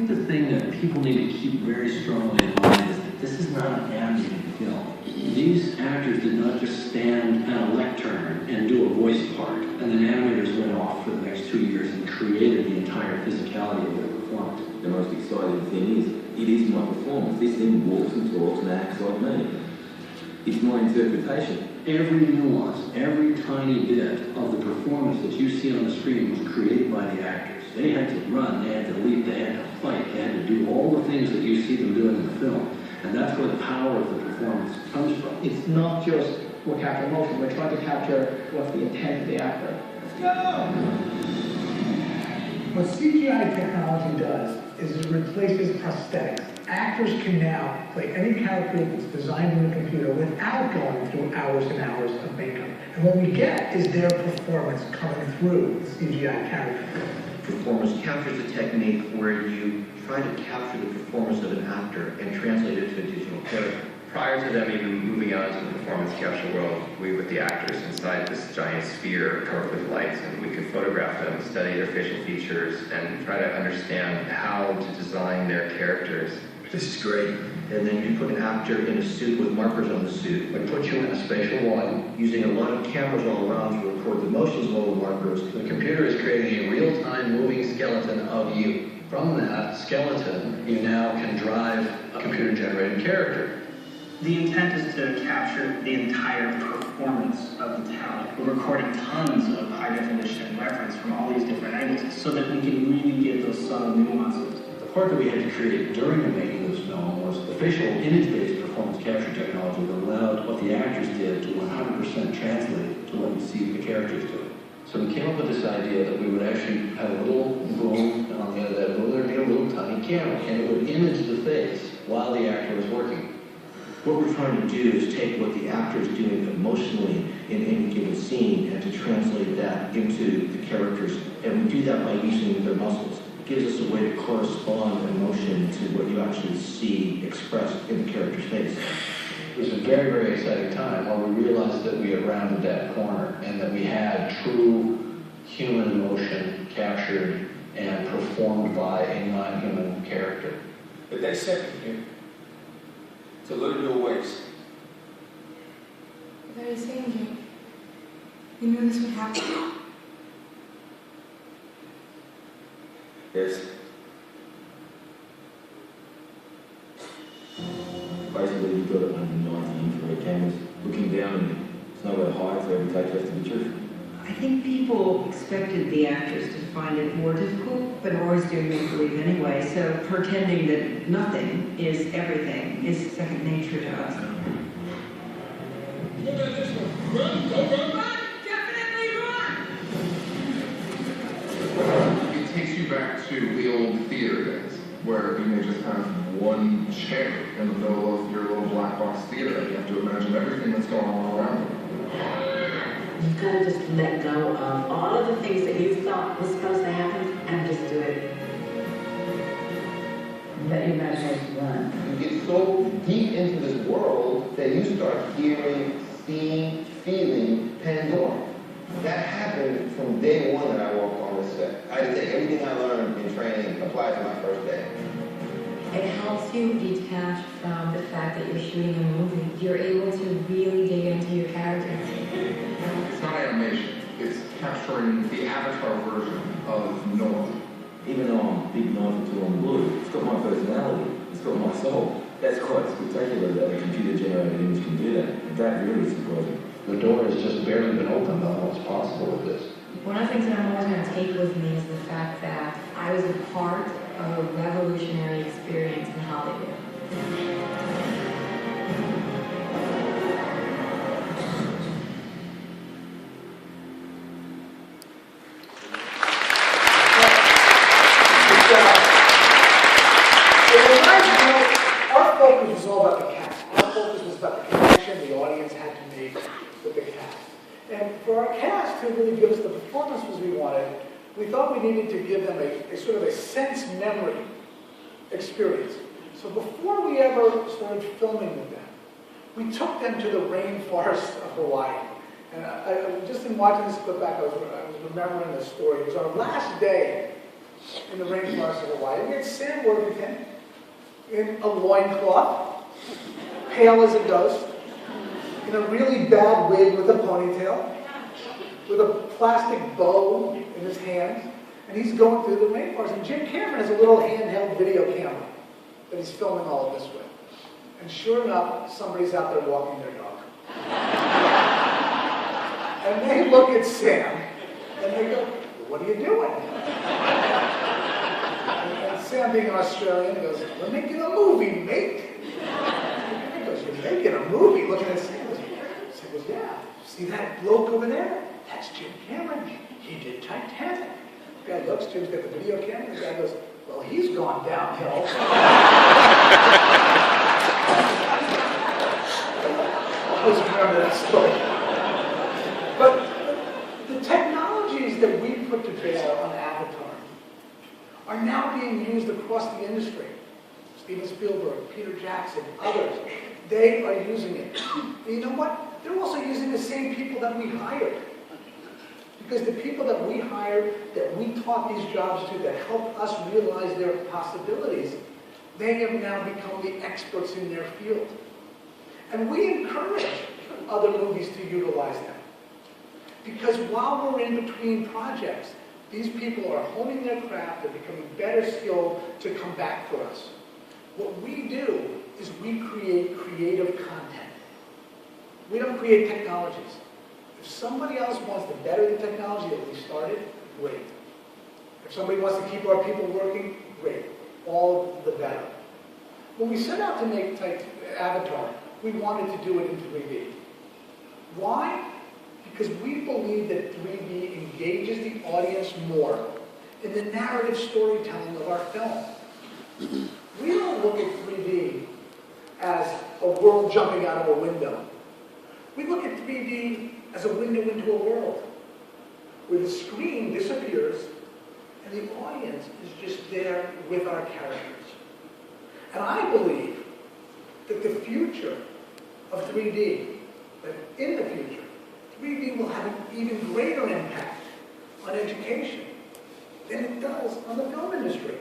think the thing that people need to keep very strongly in mind is that this is not an animated film. These actors did not just stand at a lectern and do a voice part, and then animators went off for the next 2 years and created the entire physicality of their performance. The most exciting thing is, it is my performance. This thing walks and talks and acts like me. It's my interpretation. Every nuance, every tiny bit of the performance that you see on the screen was created by the actors. They had to run, they had to leap, they had to fight, they had to do all the things that you see them doing in the film. And that's where the power of the performance comes from. It's not just we're capturing emotion, we're trying to capture what's the intent of the actor. Let's go! What CGI technology does is it replaces prosthetics. Actors can now play any character that's designed in the computer without going through hours and hours of makeup. And what we get is their performance coming through the CGI character. Performance captures a technique where you try to capture the performance of an actor and translate it to a digital character. Prior to them even moving on to the performance capture world, we with the actors inside this giant sphere covered with lights, and we could photograph them, study their facial features, and try to understand how to design their characters. This is great. And then you put an actor in a suit with markers on the suit. We put you in a spatial one. Using a lot of cameras all around to record the motions of all the markers. The computer is creating a real-time moving skeleton of you. From that skeleton, you now can drive a computer-generated character. The intent is to capture the entire performance of the talent. We're recording tons of high-definition reference from all these different angles so that we can really get those subtle nuances. The part that we had to create during the making of this film was the facial image-based performance capture technology that allowed what the actors did to 100% translate to what you see the characters do. So we came up with this idea that we would actually have a little boom, and on the end of that boom there'd be a little tiny camera, and it would image the face while the actor was working. What we're trying to do is take what the actor is doing emotionally in any given scene and to translate that into the characters. And we do that by using their muscles. It gives us a way to correspond emotion to what you actually see expressed in the character's face. It was a very, very exciting time where we realized that we had rounded that corner and that we had true human emotion captured and performed by a non-human character. But that's second here. To look at your waist. What are you saying, Jake? You knew this would happen. Yes. Basically, you've got it under 90 infrared cameras looking down, and there's nowhere to hide, so every take has to be truthful. I think people expected the actors to find it more difficult, but are always doing make-believe anyway, so pretending that nothing is everything is second nature to us. Look at this one. Run, go, run! Run! Definitely run! It takes you back to the old theater days, where you may just have one chair in the middle of your little black box theater, and you have to imagine everything that's going on around you. You've got to just let go of all of the things that you thought was supposed to happen and just do it. Let your imagination run. You get so deep into this world that you start hearing, seeing, feeling Pandora. That happened from day one that I walked on this set. I just take everything I learned in training, apply it to my first day. It helps you detach from the fact that you're shooting a movie. You're able to really dig into your characters. It's not animation, it's capturing the Avatar version of Noah. Even though I'm big 92 on blue, it's got my personality, it's got my soul. That's quite spectacular that a computer-generated image can do that. That really is surprising. The door has just barely been opened on what's possible with this. One of the things that I'm always going to take with me is the fact that I was a part of a revolutionary experience in Hollywood. Our focus was all about the cast. Our focus was about the connection the audience had to make with the cast. And for our cast to really give us the performances we wanted, we thought we needed to give them a sort of a sense memory experience. So before we ever started filming with them, we took them to the rainforest of Hawaii. And I just in watching this clip back, I was remembering this story. It was our last day in the rainforest of Hawaii. We had Sam Worthington in a loincloth, pale as a ghost, in a really bad wig with a ponytail, with a plastic bow in his hand, and he's going through the rainforest. And Jim Cameron has a little handheld video camera that he's filming all of this with. And sure enough, somebody's out there walking their dog. And they look at Sam, and they go, "What are you doing?" And Sam, being an Australian, goes, "We're making a movie, mate." He goes, "You're making a movie?" Looking at Sam. Sam goes, "Yeah. See that bloke over there? That's Jim Cameron. He did Titanic." The guy looks, Jim's got the video camera. The guy goes, "Well, he's gone downhill." I always remember that story. But the technologies that we put to bear on Avatar are now being used across the industry. Steven Spielberg, Peter Jackson, others, they are using it. And you know what? They're also using the same people that we hired. Because the people that we hired, that we taught these jobs to, that helped us realize their possibilities, they have now become the experts in their field. And we encourage other movies to utilize them. Because while we're in between projects, these people are honing their craft, they're becoming better skilled to come back for us. What we do is we create creative content. We don't create technologies. If somebody else wants to better the technology that we started, great. If somebody wants to keep our people working, great. All the better. When we set out to make Avatar, we wanted to do it in 3D. Why? Because we believe that 3D engages the audience more in the narrative storytelling of our film. We don't look at 3D as a world jumping out of a window. We look at 3D as a window into a world where the screen disappears and the audience is just there with our characters. And I believe that the future of 3D, that in the future, 3D will have an even greater impact on education than it does on the film industry.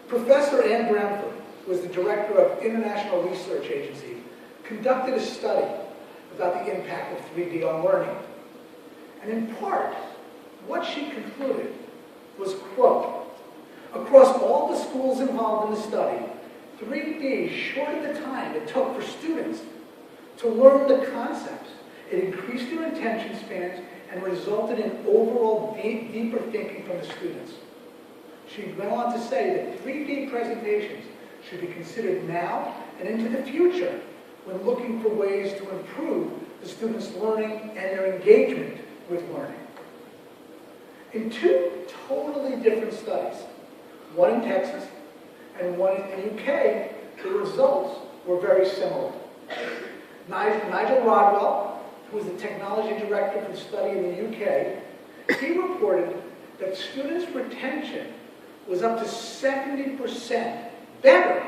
Professor Ann Bramford, who is the director of International Research Agency, conducted a study about the impact of 3D on learning. And in part, what she concluded was, quote, across all the schools involved in the study, 3D shortened the time it took for students to learn the concepts. It increased their attention spans and resulted in overall deeper thinking from the students. She went on to say that 3D presentations should be considered now and into the future when looking for ways to improve the students' learning and their engagement with learning. In two totally different studies, one in Texas and one in the UK, the results were very similar. Nigel Rodwell, who was the technology director for the study in the UK, he reported that students' retention was up to 70% better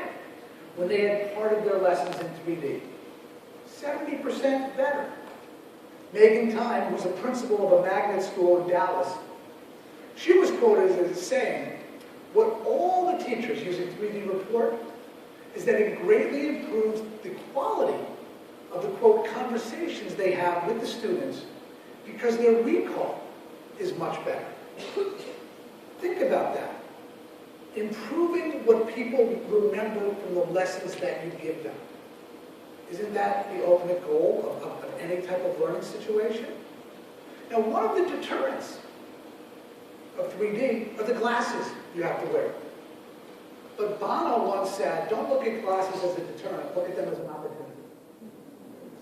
when they had part of their lessons in 3D. 70% better. Megan Time, who was a principal of a magnet school in Dallas, she was quoted as saying, what all the teachers using 3D report is that it greatly improves the quality of the, quote, conversations they have with the students because their recall is much better. Think about that. Improving what people remember from the lessons that you give them. Isn't that the ultimate goal of any type of learning situation? Now, one of the deterrents of 3D are the glasses you have to wear. But Bono once said, don't look at glasses as a deterrent, look at them as an opportunity.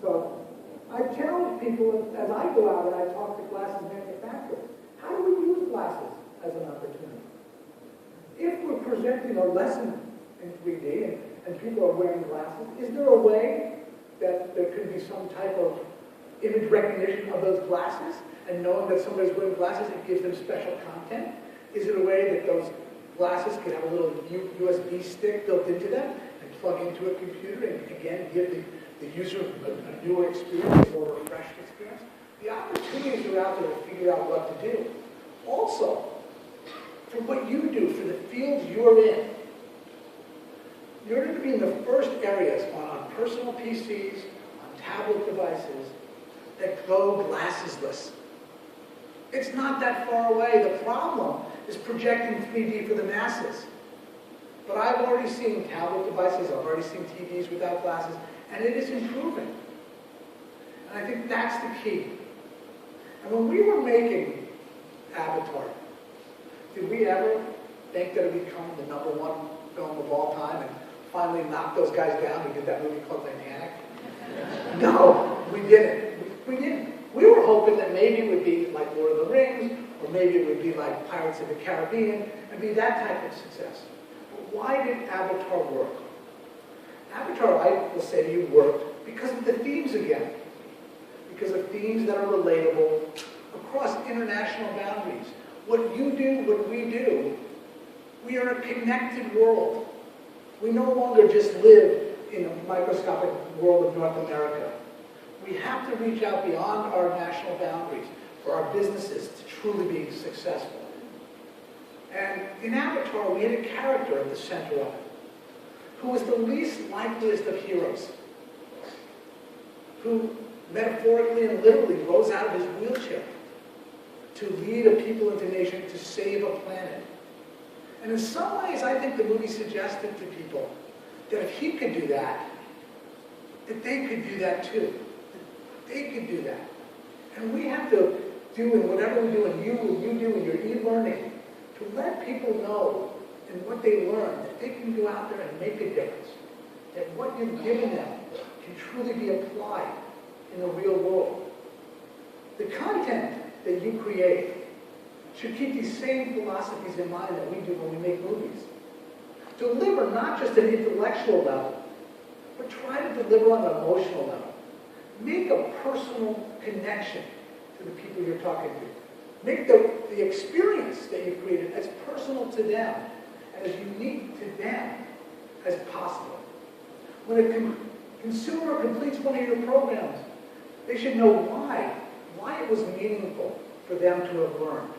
So, I challenge people as I go out and I talk to glasses manufacturers, how do we use glasses as an opportunity? If we're presenting a lesson in 3D and people are wearing glasses, is there a way that there could be some type of image recognition of those glasses and knowing that somebody's wearing glasses, it gives them special content? Is it a way that those glasses could have a little USB stick built into them and plug into a computer and again give the user a newer experience, a more refreshed experience? The opportunities are out there to figure out what to do. Also, for what you do, for the fields you're in. You're going to be in the first areas on personal PCs, on tablet devices, that go glassesless. It's not that far away. The problem is projecting 3D for the masses. But I've already seen tablet devices, I've already seen TVs without glasses, and it is improving. And I think that's the key. And when we were making Avatar, did we ever think that it would become the #1 film of all time and finally knock those guys down who did that movie called Titanic? No, we didn't. We didn't. We were hoping that maybe it would be like Lord of the Rings, or maybe it would be like Pirates of the Caribbean, and be that type of success. But why did Avatar work? Avatar, I will say to you, worked because of the themes again. Because of themes that are relatable across international boundaries. What you do, what we do, we are a connected world. We no longer just live in a microscopic world of North America. We have to reach out beyond our national boundaries for our businesses to truly be successful. And in Avatar, we had a character at the center of it, who was the least likeliest of heroes, who metaphorically and literally rose out of his wheelchair to lead a people into nation to save a planet. And in some ways, I think the movie suggested to people that if he could do that, that they could do that too. That they could do that. And we have to do in whatever we do, and you do in your e-learning, to let people know in what they learn that they can go out there and make a difference. That what you've given them can truly be applied in the real world. The content that you create should keep these same philosophies in mind that we do when we make movies. Deliver not just at an intellectual level, but try to deliver on an emotional level. Make a personal connection to the people you're talking to. Make the experience that you've created as personal to them and as unique to them as possible. When a consumer completes one of your programs, they should know why it was meaningful for them to have learned.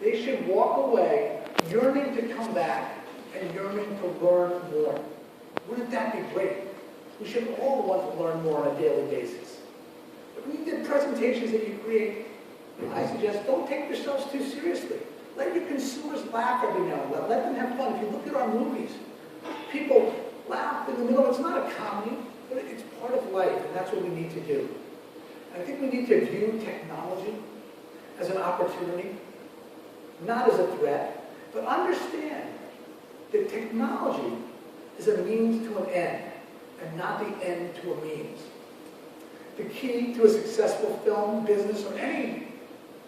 They should walk away yearning to come back and yearning to learn more. Wouldn't that be great? We should all want to learn more on a daily basis. But when you did presentations that you create, I suggest don't take yourselves too seriously. Let your consumers laugh every now and then. Let them have fun. If you look at our movies, people laugh in the middle. It's not a comedy, but it's part of life, and that's what we need to do. I think we need to view technology as an opportunity, not as a threat, but understand that technology is a means to an end, and not the end to a means. The key to a successful film, business, or any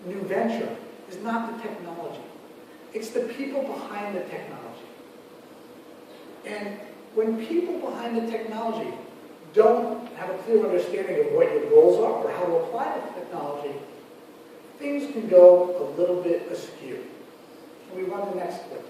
new venture is not the technology. It's the people behind the technology. And when people behind the technology don't have a clear understanding of what your goals are or how to apply the technology, things can go a little bit askew. Can we run the next clip?